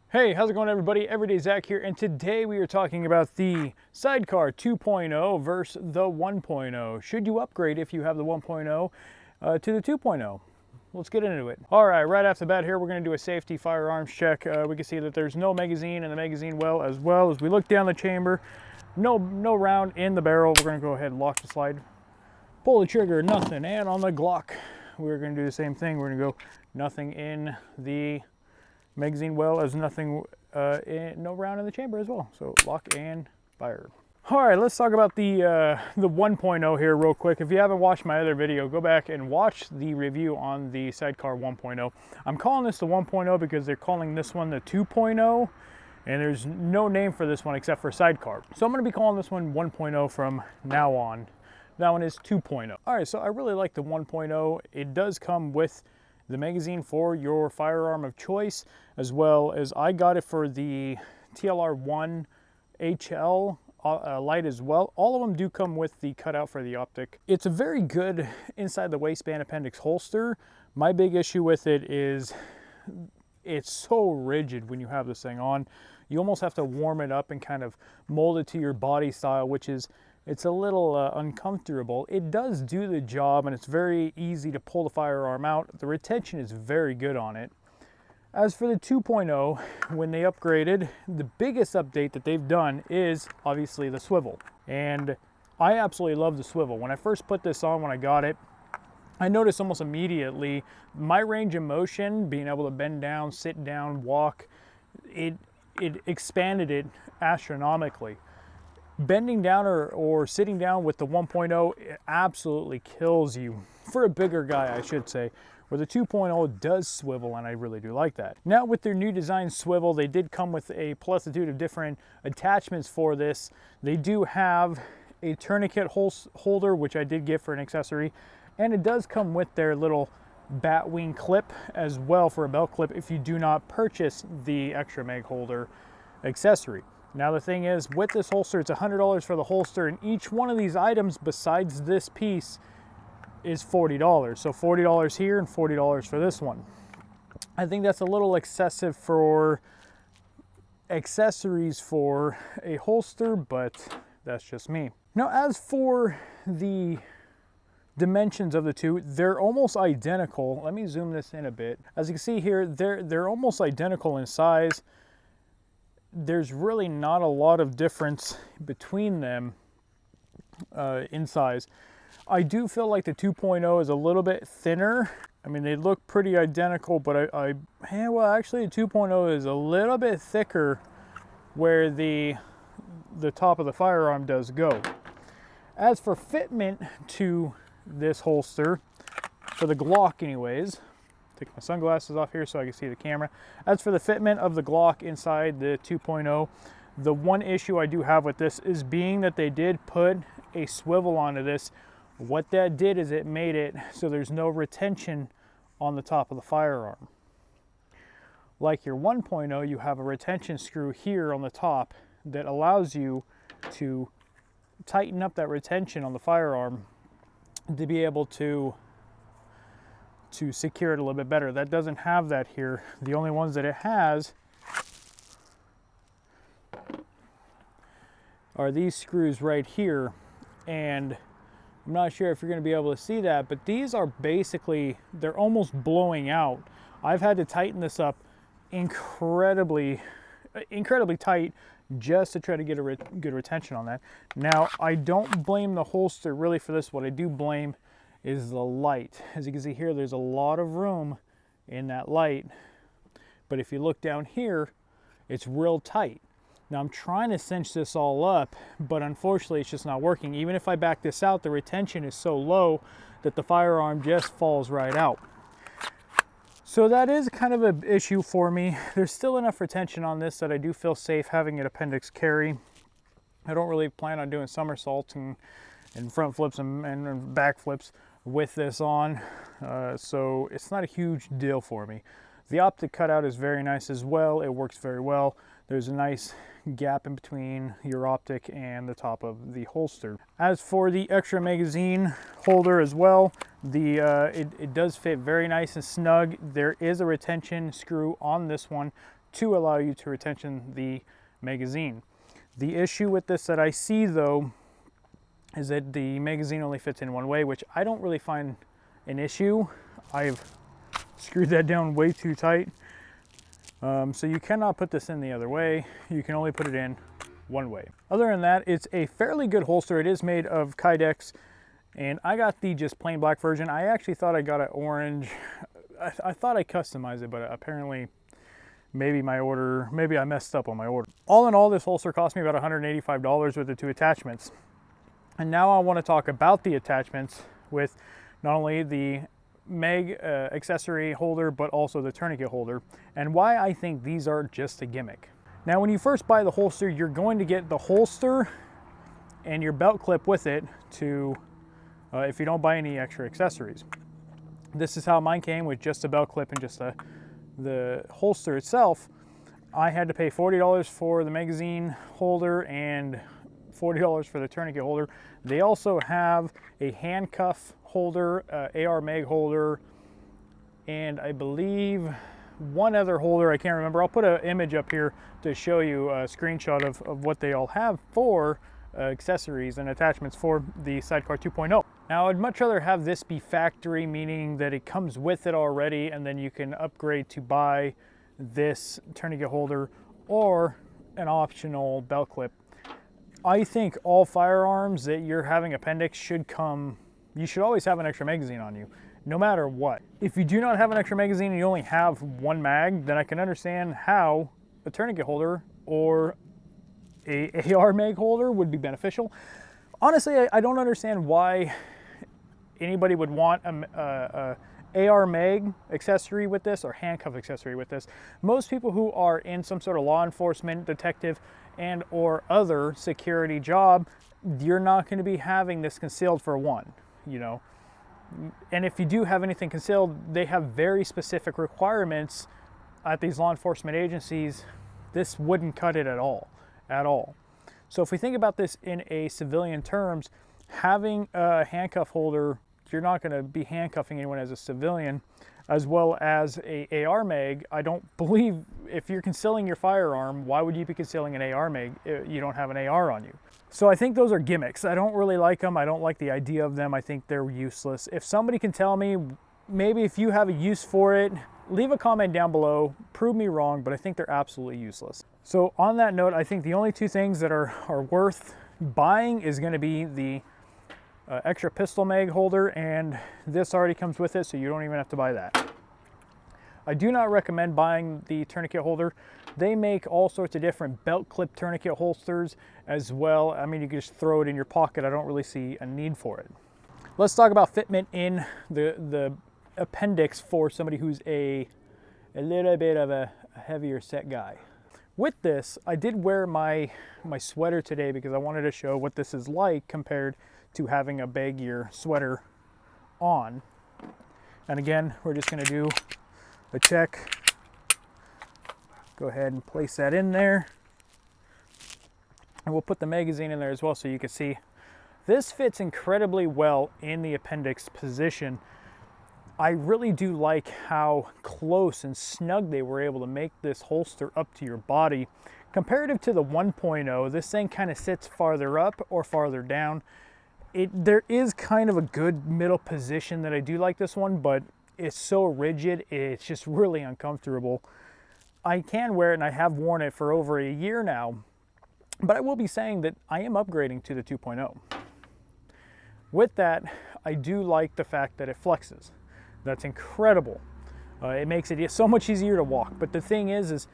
Hey, how's it going everybody? Everyday Zach here, and today we are talking about the Sidecar 2.0 versus the 1.0. Should you upgrade if you have the 1.0 to the 2.0? Let's get into it. All right off the bat here, we're going to do a safety firearms check. We can see that there's no magazine in the magazine well, as we look down the chamber. No round in the barrel. We're going to go ahead and lock the slide. Pull the trigger, nothing. And on the Glock, we're going to do the same thing. We're going to go nothing in the magazine well, as nothing, no round in the chamber as well. So lock and fire. All right, let's talk about the 1.0 here real quick. If you haven't watched my other video, go back and watch the review on the Sidecar 1.0. I'm calling this the 1.0 because they're calling this one the 2.0, and there's no name for this one except for Sidecar. So I'm going to be calling this one 1.0 from now on. That one is 2.0. All right, so I really like the 1.0. It does come with the magazine for your firearm of choice, as well as I got it for the TLR1 HL light as well. All of them do come with the cutout for the optic. It's a very good inside the waistband Appendix holster. My big issue with it is it's so rigid when you have this thing on. You almost have to warm it up and kind of mold it to your body style, which is it's a little uncomfortable. It does do the job, and it's very easy to pull the firearm out. The retention is very good on it. As for the 2.0, when they upgraded, the biggest update that they've done is obviously the swivel. And I absolutely love the swivel. When I first put this on, when I got it, I noticed almost immediately my range of motion, being able to bend down, sit down, walk, it expanded it astronomically. Bending down or sitting down with the 1.0, it absolutely kills you. For a bigger guy, I should say, where the 2.0 does swivel, and I really do like that. Now with their new design swivel, they did come with a plethora of different attachments for this. They do have a tourniquet holder, which I did get for an accessory, and it does come with their little bat wing clip as well for a belt clip if you do not purchase the extra mag holder accessory. Now the thing is, with this holster, it's $100 for the holster, and each one of these items besides this piece is $40. So $40 here and $40 for this one. I think that's a little excessive for accessories for a holster, but that's just me. Now as for the dimensions of the two, they're almost identical. Let me zoom this in a bit. As you can see here, they're almost identical in size. There's really not a lot of difference between them in size. I do feel like the 2.0 is a little bit thinner. I mean, they look pretty identical, but well, actually the 2.0 is a little bit thicker where the top of the firearm does go. As for fitment to this holster, for the Glock anyways, take my sunglasses off here so I can see the camera. As for the fitment of the Glock inside the 2.0, the one issue I do have with this is being that they did put a swivel onto this. What that did is it made it so there's no retention on the top of the firearm. Like your 1.0, you have a retention screw here on the top that allows you to tighten up that retention on the firearm to be able to secure it a little bit better. That doesn't have that here. The only ones that it has are these screws right here, and I'm not sure if you're going to be able to see that, but these are basically, they're almost blowing out. I've had to tighten this up incredibly tight just to try to get a good retention on that. Now, I don't blame the holster really for this. What I do blame is the light. As you can see here, there's a lot of room in that light, but if you look down here, it's real tight. Now I'm trying to cinch this all up, but unfortunately it's just not working. Even if I back this out, the retention is so low that the firearm just falls right out. So that is kind of an issue for me. There's still enough retention on this that I do feel safe having an Appendix carry. I don't really plan on doing somersaults and front flips and back flips with this on, so it's not a huge deal for me. The optic cutout is very nice as well. It works very well. There's a nice gap in between your optic and the top of the holster. As for the extra magazine holder as well, it does fit very nice and snug. There is a retention screw on this one to allow you to retention the magazine. The issue with this that I see though is that the magazine only fits in one way, which I don't really find an issue. I've screwed that down way too tight. So you cannot put this in the other way. You can only put it in one way. Other than that, it's a fairly good holster. It is made of Kydex, and I got the just plain black version. I actually thought I got an orange. I thought I customized it, but apparently maybe I messed up on my order. All in all, this holster cost me about $185 with the 2 attachments. And now I want to talk about the attachments with not only the accessory holder, but also the tourniquet holder, and why I think these are just a gimmick. Now, when you first buy the holster, you're going to get the holster and your belt clip with it to, if you don't buy any extra accessories. This is how mine came, with just a belt clip and just the holster itself. I had to pay $40 for the magazine holder and $40 for the tourniquet holder. They also have a handcuff holder, AR mag holder, and I believe one other holder, I can't remember. I'll put an image up here to show you a screenshot of what they all have for accessories and attachments for the Sidecar 2.0. Now, I'd much rather have this be factory, meaning that it comes with it already, and then you can upgrade to buy this tourniquet holder or an optional belt clip. I think all firearms that you're having Appendix should come, you should always have an extra magazine on you, no matter what. If you do not have an extra magazine and you only have one mag, then I can understand how a tourniquet holder or a AR mag holder would be beneficial. Honestly, I don't understand why anybody would want a AR mag accessory with this or handcuff accessory with this. Most people who are in some sort of law enforcement, detective, and or other security job, you're not going to be having this concealed for one, you know. And if you do have anything concealed, they have very specific requirements at these law enforcement agencies. This wouldn't cut it at all. So if we think about this in a civilian terms, having a handcuff holder, you're not going to be handcuffing anyone as a civilian, as well as a AR mag. I don't believe, if you're concealing your firearm, why would you be concealing an AR mag? You don't have an AR on you. So I think those are gimmicks. I don't really like them. I don't like the idea of them. I think they're useless. If somebody can tell me, maybe if you have a use for it, leave a comment down below, prove me wrong, but I think they're absolutely useless. So on that note, I think the only two things that are worth buying is going to be the extra pistol mag holder, and this already comes with it, so you don't even have to buy that. I do not recommend buying the tourniquet holder. They make all sorts of different belt clip tourniquet holsters as well. I mean, you can just throw it in your pocket. I don't really see a need for it. Let's talk about fitment in the Appendix for somebody who's a little bit of a heavier set guy. With this, I did wear my sweater today because I wanted to show what this is like compared to having a baggier sweater on. And again, we're just going to do a check. Go ahead and place that in there. And we'll put the magazine in there as well so you can see. This fits incredibly well in the Appendix position. I really do like how close and snug they were able to make this holster up to your body. Comparative to the 1.0, this thing kind of sits farther up or farther down. There is kind of a good middle position that I do like this one, but it's so rigid, it's just really uncomfortable. I can wear it, and I have worn it for over a year now, but I will be saying that I am upgrading to the 2.0. With that, I do like the fact that it flexes. That's incredible. It makes it so much easier to walk. But the thing is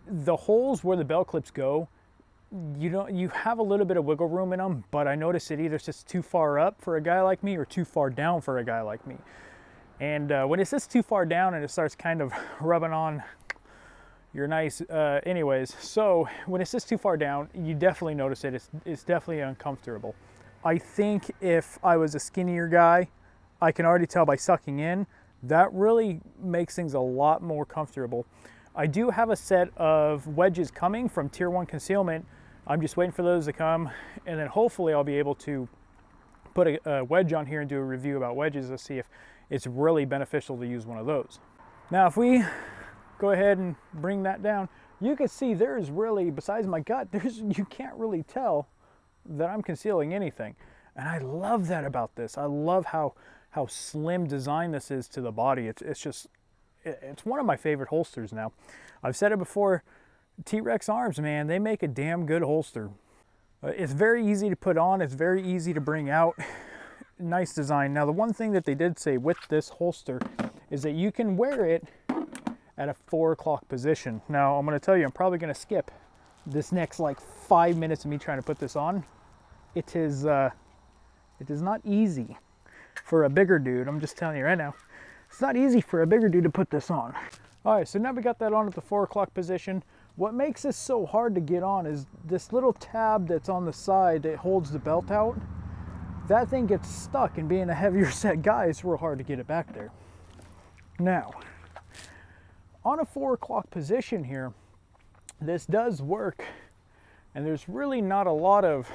the holes where the belt clips go, you have a little bit of wiggle room in them, but I notice it either sits too far up for a guy like me or too far down for a guy like me. And when it sits too far down and it starts kind of rubbing on your nice, anyways, so when it sits too far down, you definitely notice it. It's definitely uncomfortable. I think if I was a skinnier guy, I can already tell by sucking in, that really makes things a lot more comfortable. I do have a set of wedges coming from Tier 1 Concealment. I'm just waiting for those to come, and then hopefully I'll be able to put a wedge on here and do a review about wedges to see if it's really beneficial to use one of those. Now, if we go ahead and bring that down. You can see there's really, besides my gut, you can't really tell that I'm concealing anything. And I love that about this. I love how slim design this is to the body. It's one of my favorite holsters now. I've said it before, T-Rex arms, man, they make a damn good holster. It's very easy to put on. It's very easy to bring out. Nice design. Now, the one thing that they did say with this holster is that you can wear it at a 4 o'clock position. Now, I'm going to tell you, I'm probably going to skip this next like 5 minutes of me trying to put this on. It is not easy for a bigger dude. I'm just telling you right now. It's not easy for a bigger dude to put this on. All right, so now we got that on at the 4 o'clock position. What makes this so hard to get on is this little tab that's on the side that holds the belt out. That thing gets stuck, and being a heavier set guy, it's real hard to get it back there. Now, on a 4 o'clock position here, this does work, and there's really not a lot of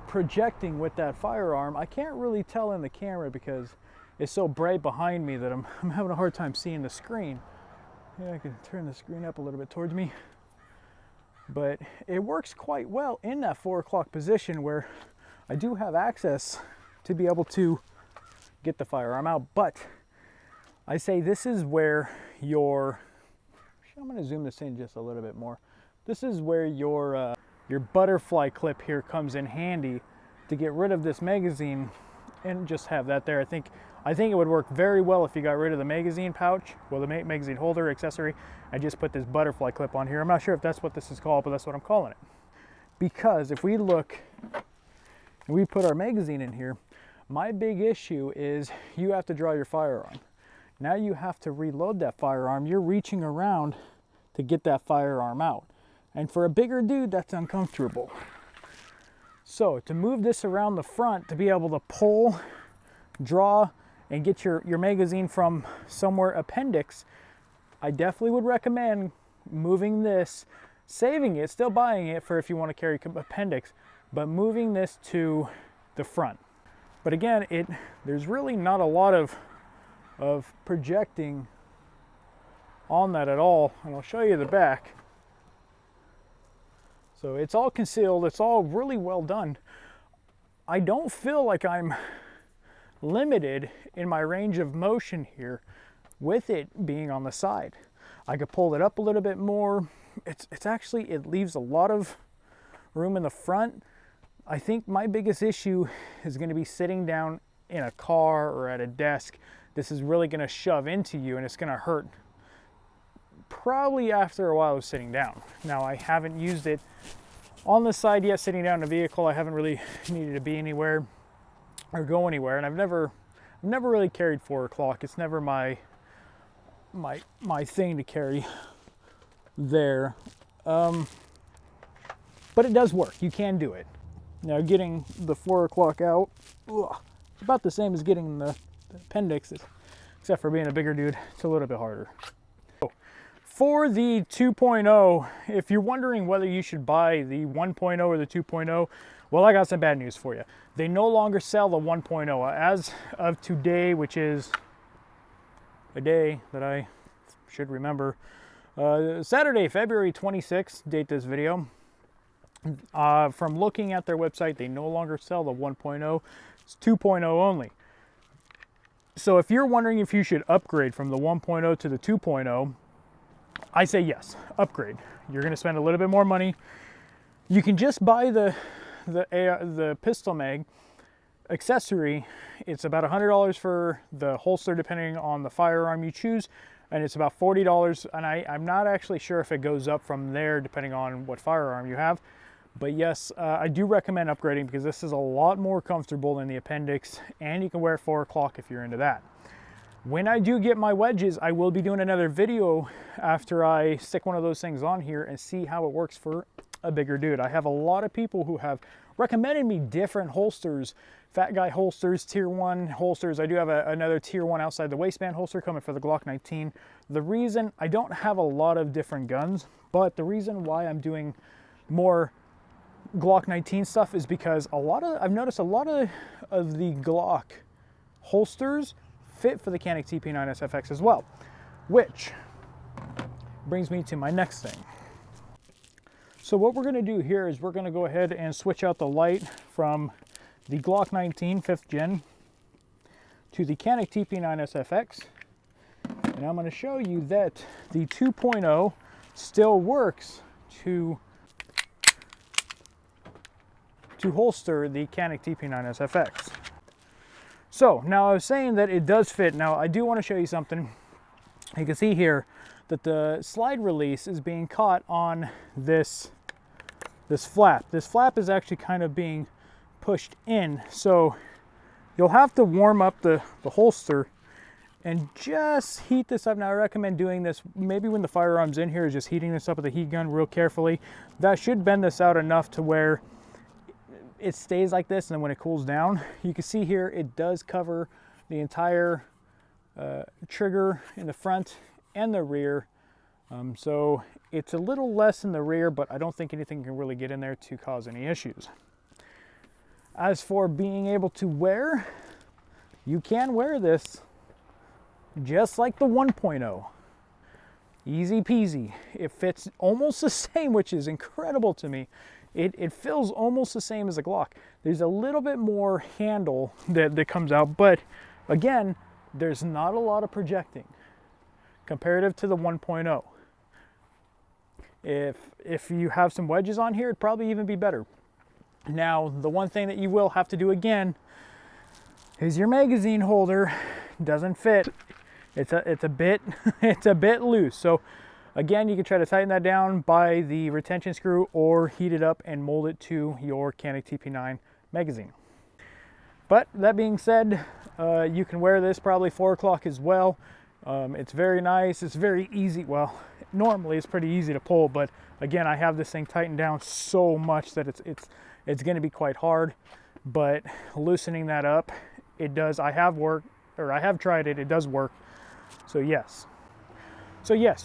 projecting with that firearm. I can't really tell in the camera because it's so bright behind me that I'm having a hard time seeing the screen. Yeah, I can turn the screen up a little bit towards me. But it works quite well in that 4 o'clock position where I do have access to be able to get the firearm out. But I say this is where I'm going to zoom this in just a little bit more. This is where your butterfly clip here comes in handy to get rid of this magazine and just have that there. I think it would work very well if you got rid of the magazine pouch, well, the magazine holder accessory, and just put this butterfly clip on here. I'm not sure if that's what this is called, but that's what I'm calling it. Because if we look and we put our magazine in here, my big issue is you have to draw your firearm. Now you have to reload that firearm. You're reaching around to get that firearm out. And for a bigger dude, that's uncomfortable. So to move this around the front, to be able to pull, draw, and get your magazine from somewhere appendix, I definitely would recommend moving this, saving it, still buying it for if you want to carry appendix, but moving this to the front. But again, there's really not a lot of projecting on that at all, and I'll show you the back. So it's all concealed, it's all really well done. I don't feel like I'm limited in my range of motion here with it being on the side. I could pull it up a little bit more. It's actually, it leaves a lot of room in the front. I think my biggest issue is going to be sitting down in a car or at a desk. This is really going to shove into you and it's going to hurt probably after a while of sitting down. Now, I haven't used it on the side yet, sitting down in a vehicle. I haven't really needed to be anywhere or go anywhere, and I've never really carried 4 o'clock. It's never my thing to carry there. But it does work. You can do it. Now, getting the 4 o'clock out, it's about the same as getting the appendix, except for being a bigger dude, it's a little bit harder. For the 2.0, if you're wondering whether you should buy the 1.0 or the 2.0, well, I got some bad news for you. They no longer sell the 1.0. As of today, which is a day that I should remember, Saturday, February 26th, date this video. From looking at their website, they no longer sell the 1.0. It's 2.0 only. So if you're wondering if you should upgrade from the 1.0 to the 2.0, I say yes, upgrade. You're going to spend a little bit more money. You can just buy the pistol mag accessory. It's about $100 for the holster, depending on the firearm you choose, and it's about $40. And I'm not actually sure if it goes up from there, depending on what firearm you have. But yes, I do recommend upgrading because this is a lot more comfortable than the appendix, and you can wear 4 o'clock if you're into that. When I do get my wedges, I will be doing another video after I stick one of those things on here and see how it works for a bigger dude. I have a lot of people who have recommended me different holsters, fat guy holsters, tier 1 holsters. I do have another tier 1 outside the waistband holster coming for the Glock 19. The reason, I don't have a lot of different guns, but the reason why I'm doing more Glock 19 stuff is because I've noticed a lot of the Glock holsters fit for the Canik TP9SFX as well. which brings me to my next thing. So what we're going to do here is we're going to go ahead and switch out the light from the Glock 19 5th Gen to the Canik TP9SFX. And I'm going to show you that the 2.0 still works to holster the Canik TP9SFX. So now I was saying that it does fit. Now I do want to show you something. You can see here that the slide release is being caught on this flap. This flap is actually kind of being pushed in, so you'll have to warm up the holster and just heat this up. Now I recommend doing this maybe when the firearm's in here, is just heating this up with a heat gun real carefully. That should bend this out enough to where it stays like this, and then when it cools down, you can see here it does cover the entire trigger in the front and the rear. So it's a little less in the rear, but I don't think anything can really get in there to cause any issues. As for being able to wear, you can wear this just like the 1.0. Easy peasy. It fits almost the same, which is incredible to me. It feels almost the same as a Glock. There's a little bit more handle that comes out, but again, there's not a lot of projecting comparative to the 1.0. If you have some wedges on here, it'd probably even be better. Now, the one thing that you will have to do again is your magazine holder doesn't fit. It's a bit it's a bit loose. So again, you can try to tighten that down by the retention screw or heat it up and mold it to your Canik TP9 magazine. But that being said, you can wear this probably 4 o'clock as well. It's very nice. It's very easy. Well, normally it's pretty easy to pull, but again, I have this thing tightened down so much that it's going to be quite hard. But loosening that up, it does. I have tried it. It does work. So yes,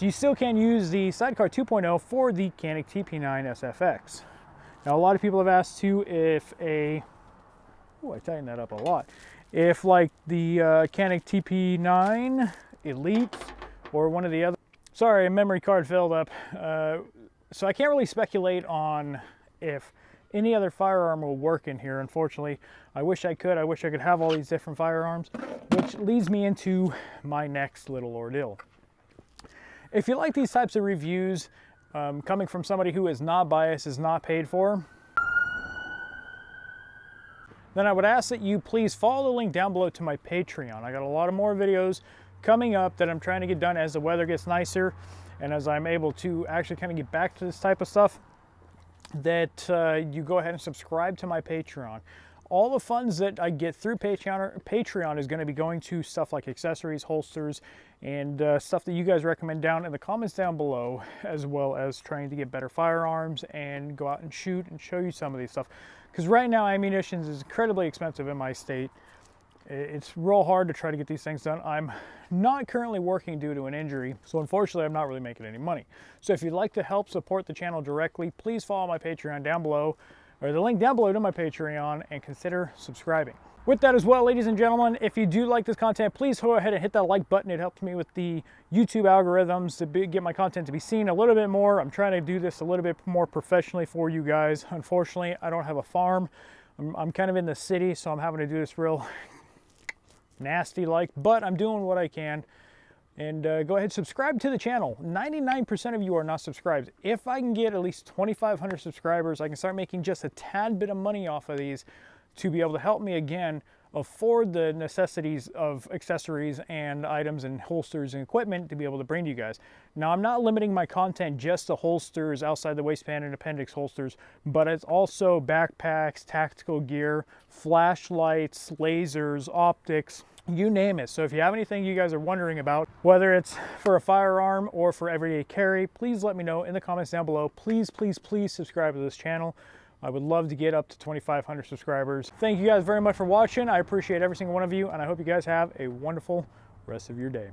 you still can use the Sidecar 2.0 for the Canik TP9SFX. Now, a lot of people have asked too if I tightened that up a lot. If like the Canik TP9 Elite or one of the other, sorry, a memory card filled up. So I can't really speculate on if any other firearm will work in here, unfortunately. I wish I could. I wish I could have all these different firearms, which leads me into my next little ordeal. If you like these types of reviews, coming from somebody who is not biased, is not paid for, then I would ask that you please follow the link down below to my Patreon. I got a lot of more videos coming up that I'm trying to get done as the weather gets nicer and as I'm able to actually kind of get back to this type of stuff, that you go ahead and subscribe to my Patreon. All the funds that I get through Patreon is going to be going to stuff like accessories, holsters, and stuff that you guys recommend down in the comments down below, as well as trying to get better firearms and go out and shoot and show you some of these stuff. Because right now, ammunition is incredibly expensive in my state. It's real hard to try to get these things done. I'm not currently working due to an injury, so unfortunately I'm not really making any money. So if you'd like to help support the channel directly, please follow my Patreon down below, or the link down below to my Patreon, and consider subscribing. With that as well, ladies and gentlemen, if you do like this content, please go ahead and hit that like button. It helps me with the YouTube algorithms to get my content to be seen a little bit more. I'm trying to do this a little bit more professionally for you guys. Unfortunately, I don't have a farm. I'm kind of in the city, so I'm having to do this real nasty like, but I'm doing what I can. And go ahead, subscribe to the channel. 99% of you are not subscribed. If I can get at least 2,500 subscribers, I can start making just a tad bit of money off of these to be able to help me again afford the necessities of accessories and items and holsters and equipment to be able to bring to you guys. Now, I'm not limiting my content just to holsters, outside the waistband and appendix holsters, but it's also backpacks, tactical gear, flashlights, lasers, optics, you name it. So if you have anything you guys are wondering about, whether it's for a firearm or for everyday carry, please let me know in the comments down below. Please, please, please subscribe to this channel. I would love to get up to 2,500 subscribers. Thank you guys very much for watching. I appreciate every single one of you, and I hope you guys have a wonderful rest of your day.